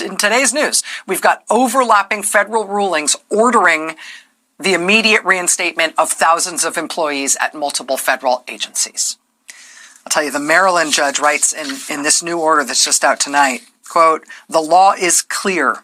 In today's news, we've got overlapping federal rulings ordering the immediate reinstatement of thousands of employees at multiple federal agencies. I'll tell you, the Maryland judge writes in this new order that's just out tonight, quote, "The law is clear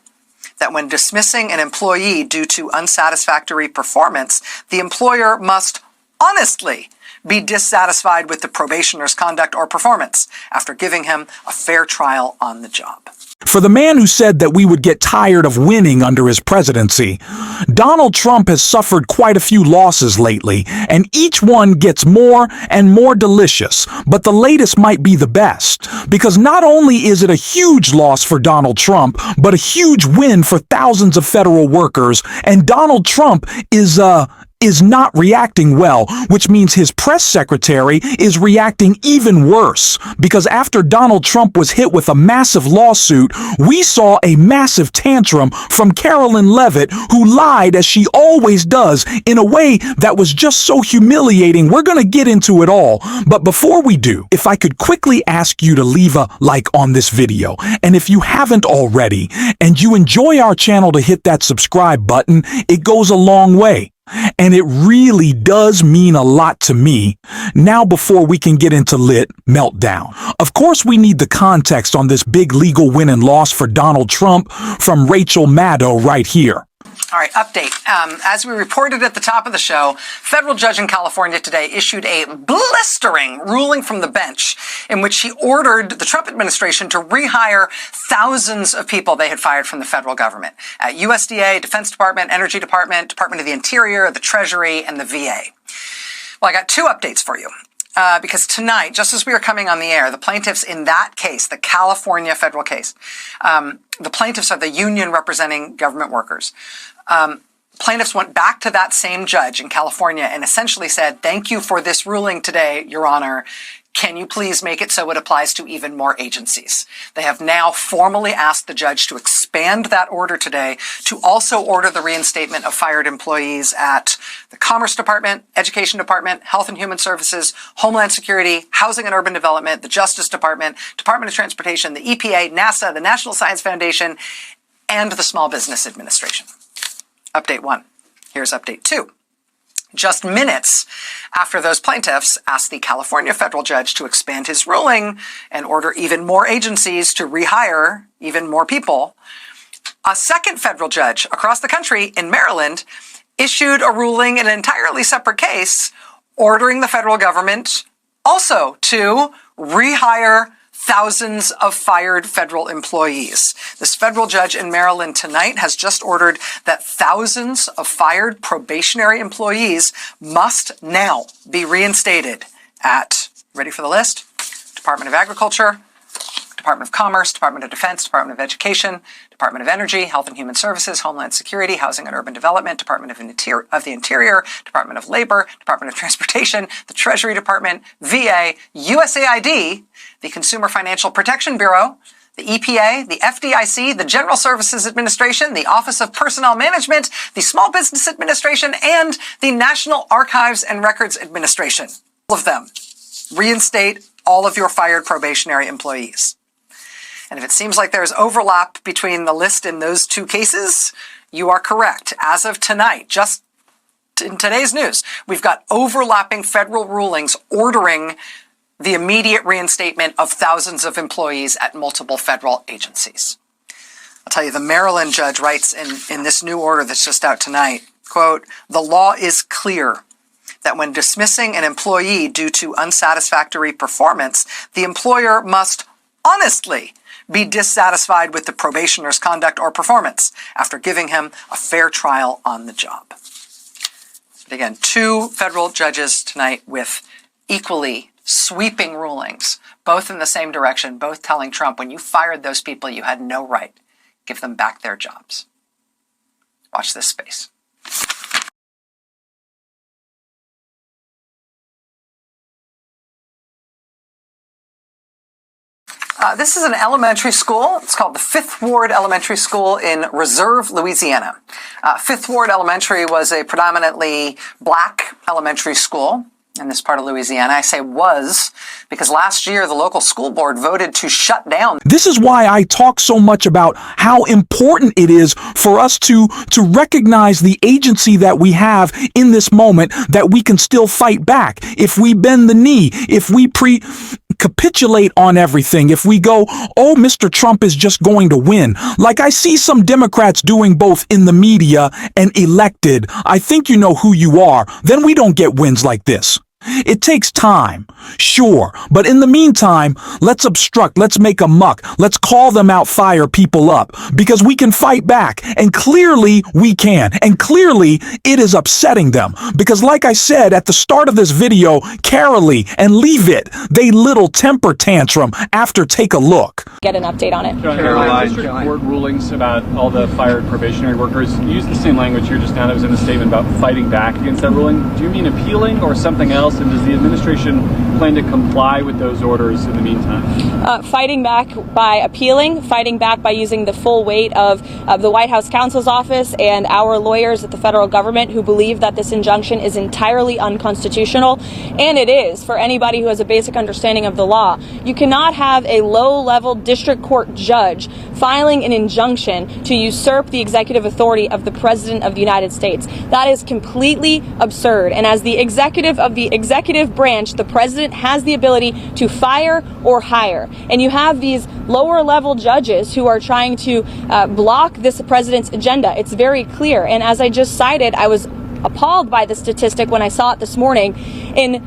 that when dismissing an employee due to unsatisfactory performance, the employer must honestly be dissatisfied with the probationer's conduct or performance after giving him a fair trial on the job." For the man who said that we would get tired of winning under his presidency, Donald Trump has suffered quite a few losses lately, and each one gets more and more delicious. But the latest might be the best, because not only is it a huge loss for Donald Trump, but a huge win for thousands of federal workers, and Donald Trump is not reacting well, which means his press secretary is reacting even worse. Because after Donald Trump was hit with a massive lawsuit, we saw a massive tantrum from Carolyn Leavitt, who lied, as she always does, in a way that was just so humiliating. We're going to get into it all. But before we do, if I could quickly ask you to leave a like on this video, and if you haven't already, and you enjoy our channel, to hit that subscribe button. It goes a long way. And it really does mean a lot to me. Now, before we can get into lit meltdown, of course we need the context on this big legal win and loss for Donald Trump from Rachel Maddow right here. All right, update. As we reported at the top of the show, federal judge in California today issued a blistering ruling from the bench in which he ordered the Trump administration to rehire thousands of people they had fired from the federal government at USDA, Defense Department, Energy Department, Department of the Interior, the Treasury, and the VA. Well, I got two updates for you. Because tonight, just as we were coming on the air, the plaintiffs in that case, the California federal case, the plaintiffs are the union representing government workers. Plaintiffs went back to that same judge in California and essentially said, "Thank you for this ruling today, Your Honor. Can you please make it so it applies to even more agencies?" They have now formally asked the judge to expand that order today to also order the reinstatement of fired employees at the Commerce Department, Education Department, Health and Human Services, Homeland Security, Housing and Urban Development, the Justice Department, Department of Transportation, the EPA, NASA, the National Science Foundation, and the Small Business Administration. Update 1. Here's update 2. Just minutes after those plaintiffs asked the California federal judge to expand his ruling and order even more agencies to rehire even more people, a second federal judge across the country in Maryland issued a ruling in an entirely separate case ordering the federal government also to rehire thousands of fired federal employees. This federal judge in Maryland tonight has just ordered that thousands of fired probationary employees must now be reinstated at, ready for the list? Department of Agriculture, Department of Commerce, Department of Defense, Department of Education, Department of Energy, Health and Human Services, Homeland Security, Housing and Urban Development, Department of the Interior, Department of Labor, Department of Transportation, the Treasury Department, VA, USAID, the Consumer Financial Protection Bureau, the EPA, the FDIC, the General Services Administration, the Office of Personnel Management, the Small Business Administration, and the National Archives and Records Administration. All of them. Reinstate all of your fired probationary employees. And if it seems like there's overlap between the list in those two cases, you are correct. As of tonight, just in today's news, we've got overlapping federal rulings ordering the immediate reinstatement of thousands of employees at multiple federal agencies. I'll tell you, the Maryland judge writes in this new order that's just out tonight, quote, "The law is clear that when dismissing an employee due to unsatisfactory performance, the employer must honestly be dissatisfied with the probationer's conduct or performance after giving him a fair trial on the job." But again, two federal judges tonight with equally sweeping rulings, both in the same direction, both telling Trump, when you fired those people, you had no right. Give them back their jobs. Watch this space. This is an elementary school. It's called the Fifth Ward Elementary School in Reserve, Louisiana. Fifth Ward Elementary was a predominantly black elementary school in this part of Louisiana. I say was because last year the local school board voted to shut down. This is why I talk so much about how important it is for us to recognize the agency that we have in this moment, that we can still fight back. If we bend the knee, if we capitulate on everything, if we go, oh, Mr. Trump is just going to win, like I see some Democrats doing both in the media and elected, I think you know who you are, then we don't get wins like this. It takes time, sure, but in the meantime, let's obstruct, let's make a muck, let's call them out, fire people up, because we can fight back, and clearly we can, and clearly it is upsetting them, because like I said at the start of this video, Carolee and Leave It, they little temper tantrum after take a look. Get an update on it. Caroline, district court rulings about all the fired probationary workers used the same language here just now that was in the statement about fighting back against that ruling. Do you mean appealing or something else? And does the administration plan to comply with those orders in the meantime? Fighting back by appealing, fighting back by using the full weight of the White House counsel's office and our lawyers at the federal government who believe that this injunction is entirely unconstitutional. And it is, for anybody who has a basic understanding of the law. You cannot have a low-level district court judge filing an injunction to usurp the executive authority of the President of the United States. That is completely absurd. And as the executive of the executive branch, the President has the ability to fire or hire. And you have these lower-level judges who are trying to block this President's agenda. It's very clear. And as I just cited, I was appalled by the statistic when I saw it this morning. In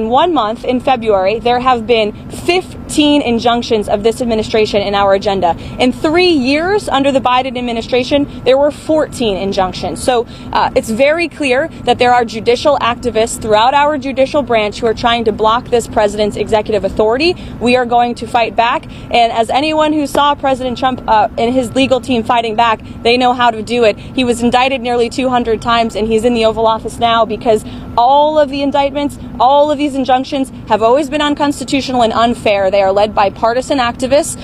1 month, in February, there have been 15 injunctions of this administration in our agenda. In 3 years under the Biden administration, there were 14 injunctions. So it's very clear that there are judicial activists throughout our judicial branch who are trying to block this president's executive authority. We are going to fight back. And as anyone who saw President Trump and his legal team fighting back, they know how to do it. He was indicted nearly 200 times, and he's in the Oval Office now because all of the indictments, all of these injunctions have always been unconstitutional and unfair. They are led by partisan activists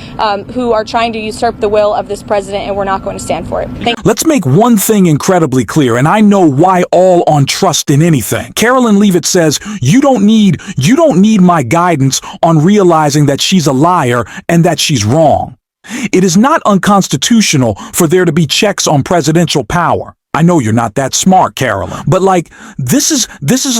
who are trying to usurp the will of this president, and we're not going to stand for it. Let's make one thing incredibly clear, and I know why all on trust in anything. Carolyn Leavitt says, you don't need my guidance on realizing that she's a liar and that she's wrong. It is not unconstitutional for there to be checks on presidential power. I know you're not that smart, Carolyn, but like, this is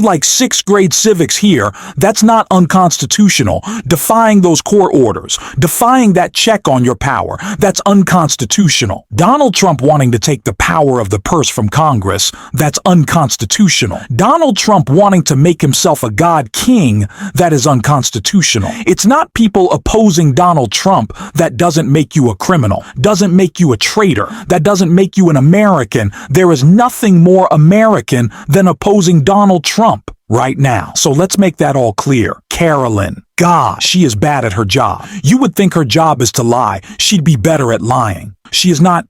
like 6th grade civics here. That's not unconstitutional. Defying those court orders, defying that check on your power, that's unconstitutional. Donald Trump wanting to take the power of the purse from Congress, that's unconstitutional. Donald Trump wanting to make himself a god king, that is unconstitutional. It's not people opposing Donald Trump that doesn't make you a criminal, doesn't make you a traitor, that doesn't make you an American. There is nothing more American than opposing Donald Trump right now. So let's make that all clear. Carolyn, gosh, she is bad at her job. You would think her job is to lie. She'd be better at lying. She is not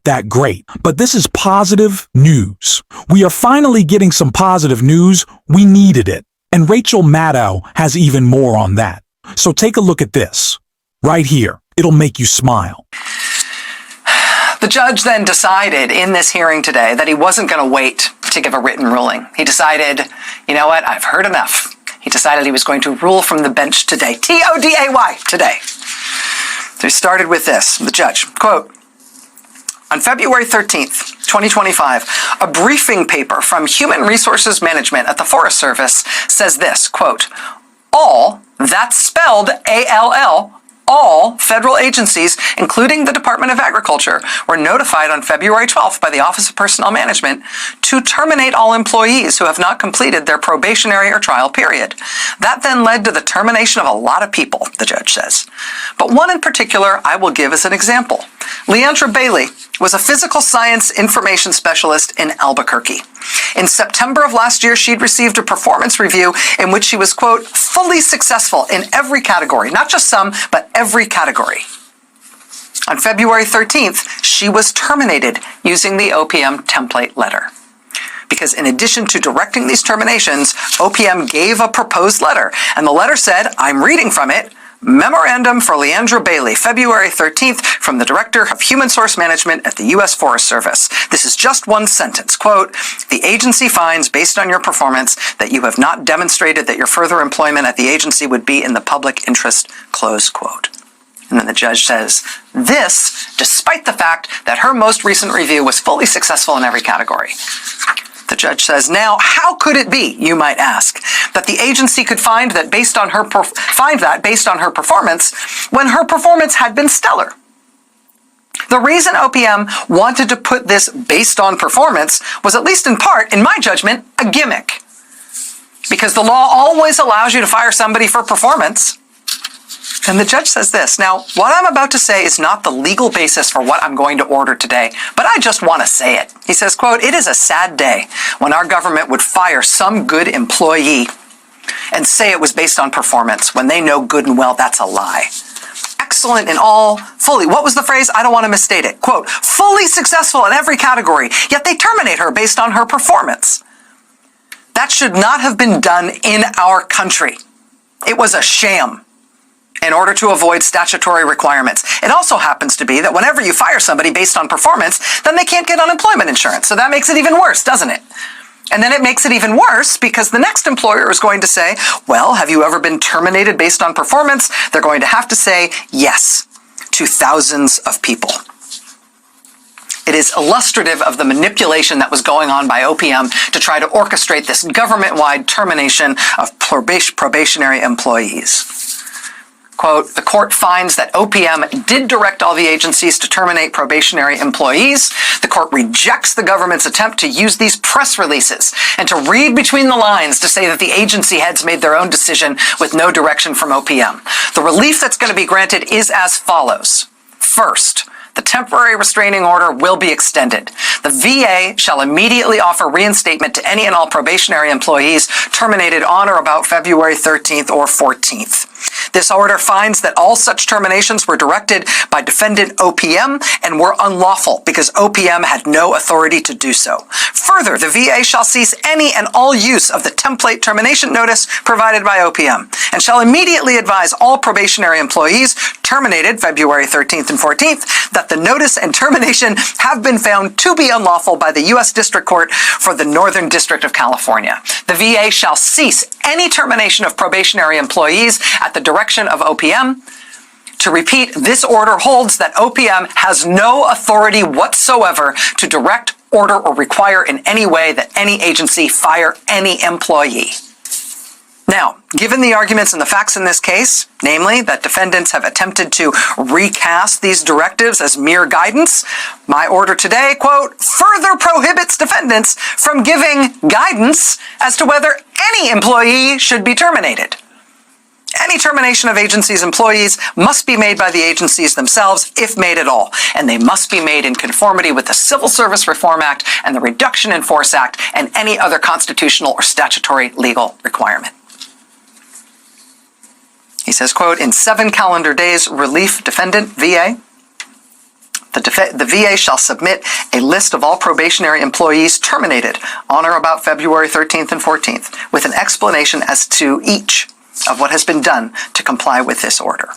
that great. But this is positive news. We are finally getting some positive news. We needed it. And Rachel Maddow has even more on that. So take a look at this. Right here. It'll make you smile. The judge then decided in this hearing today that he wasn't going to wait to give a written ruling. He decided, you know what, I've heard enough. He decided he was going to rule from the bench today. T-O-D-A-Y, today. So he started with this, the judge, quote, on February 13th, 2025, a briefing paper from Human Resources Management at the Forest Service says this, quote, all, that's spelled A-L-L, all federal agencies, including the Department of Agriculture, were notified on February 12th by the Office of Personnel Management to terminate all employees who have not completed their probationary or trial period. That then led to the termination of a lot of people, the judge says. But one in particular I will give as an example. Leandra Bailey was a physical science information specialist in Albuquerque. In September of last year, she'd received a performance review in which she was, quote, fully successful in every category, not just some, but every category. On February 13th, she was terminated using the OPM template letter. Because in addition to directing these terminations, OPM gave a proposed letter, and the letter said, I'm reading from it, Memorandum for Leandra Bailey, February 13th, from the Director of Human Source Management at the U.S. Forest Service. This is just one sentence. Quote, the agency finds, based on your performance, that you have not demonstrated that your further employment at the agency would be in the public interest, close quote. And then the judge says, this, despite the fact that her most recent review was fully successful in every category. The judge says, now, how could it be, you might ask, that the agency could find that based on her performance when her performance had been stellar? The reason OPM wanted to put this based on performance was, at least in part, in my judgment, a gimmick. Because the law always allows you to fire somebody for performance. And the judge says this, now, what I'm about to say is not the legal basis for what I'm going to order today, but I just want to say it. He says, quote, it is a sad day when our government would fire some good employee and say it was based on performance when they know good and well that's a lie. Excellent in all, fully, what was the phrase? I don't want to misstate it. Quote, fully successful in every category, yet they terminate her based on her performance. That should not have been done in our country. It was a sham. In order to avoid statutory requirements. It also happens to be that whenever you fire somebody based on performance, then they can't get unemployment insurance. So that makes it even worse, doesn't it? And then it makes it even worse because the next employer is going to say, well, have you ever been terminated based on performance? They're going to have to say yes to thousands of people. It is illustrative of the manipulation that was going on by OPM to try to orchestrate this government-wide termination of probationary employees. Quote, the court finds that OPM did direct all the agencies to terminate probationary employees. The court rejects the government's attempt to use these press releases and to read between the lines to say that the agency heads made their own decision with no direction from OPM. The relief that's going to be granted is as follows. First, the temporary restraining order will be extended. The VA shall immediately offer reinstatement to any and all probationary employees terminated on or about February 13th or 14th. This order finds that all such terminations were directed by defendant OPM and were unlawful because OPM had no authority to do so. Further, the VA shall cease any and all use of the template termination notice provided by OPM and shall immediately advise all probationary employees terminated February 13th and 14th that the notice and termination have been found to be unlawful by the U.S. District Court for the Northern District of California. The VA shall cease any termination of probationary employees at the direction of OPM. To repeat, this order holds that OPM has no authority whatsoever to direct, order, or require in any way that any agency fire any employee. Now, given the arguments and the facts in this case, namely that defendants have attempted to recast these directives as mere guidance, my order today, quote, further prohibits defendants from giving guidance as to whether any employee should be terminated. Any termination of agencies' employees must be made by the agencies themselves, if made at all, and they must be made in conformity with the Civil Service Reform Act and the Reduction in Force Act and any other constitutional or statutory legal requirement. He says, quote, in 7 calendar days, relief defendant, VA, the VA shall submit a list of all probationary employees terminated on or about February 13th and 14th with an explanation as to each of what has been done to comply with this order.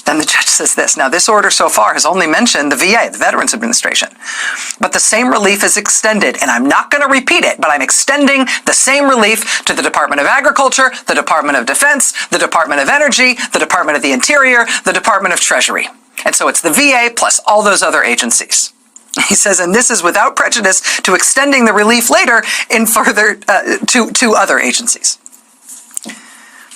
Then the judge says this. Now, this order so far has only mentioned the VA, the Veterans Administration. But the same relief is extended, and I'm not going to repeat it, but I'm extending the same relief to the Department of Agriculture, the Department of Defense, the Department of Energy, the Department of the Interior, the Department of Treasury. And so it's the VA plus all those other agencies. He says, and this is without prejudice to extending the relief later in further to other agencies.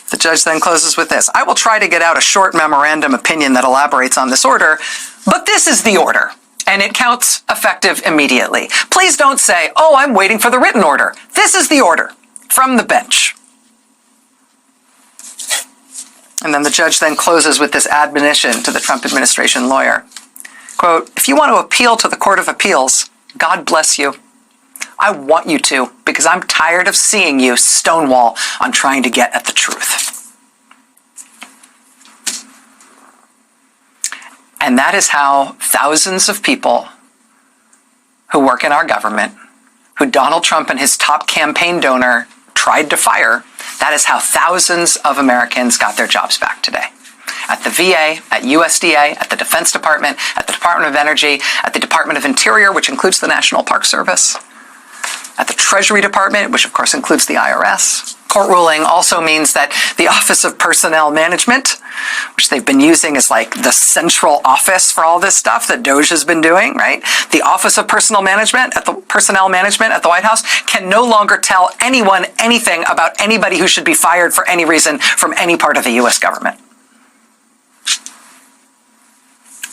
The judge then closes with this. I will try to get out a short memorandum opinion that elaborates on this order, but this is the order, and it counts effective immediately. Please don't say, oh, I'm waiting for the written order. This is the order from the bench. And then the judge then closes with this admonition to the Trump administration lawyer. Quote, if you want to appeal to the Court of Appeals, God bless you. I want you to, because I'm tired of seeing you stonewall on trying to get at the truth. And that is how thousands of people who work in our government, who Donald Trump and his top campaign donor tried to fire, that is how thousands of Americans got their jobs back today. at the VA, at USDA, at the Defense Department, at the Department of Energy, at the Department of Interior, which includes the National Park Service, at the Treasury Department, which of course includes the IRS. Court ruling also means that the Office of Personnel Management, which they've been using as like the central office for all this stuff that DOJ has been doing, right? The Office of Personnel Management at the White House can no longer tell anyone anything about anybody who should be fired for any reason from any part of the U.S. government.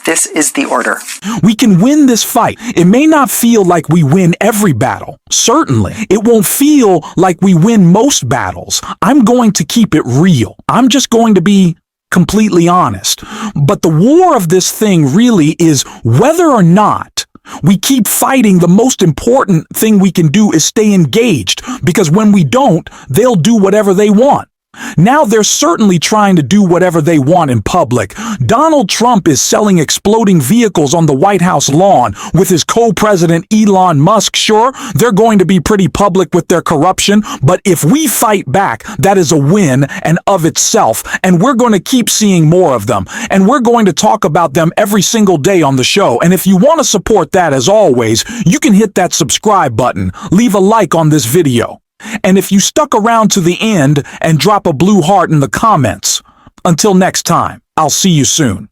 This is the order. We can win this fight. It may not feel like we win every battle. Certainly, it won't feel like we win most battles. I'm going to keep it real. I'm just going to be completely honest. But the war of this thing really is whether or not we keep fighting. The most important thing we can do is stay engaged, because when we don't, they'll do whatever they want. Now they're certainly trying to do whatever they want in public. Donald Trump is selling exploding vehicles on the White House lawn with his co-president Elon Musk. Sure, they're going to be pretty public with their corruption, but if we fight back, that is a win and of itself, and we're going to keep seeing more of them, and we're going to talk about them every single day on the show. And if you want to support that, as always, you can hit that subscribe button, leave a like on this video. And if you stuck around to the end, and drop a blue heart in the comments. Until next time, I'll see you soon.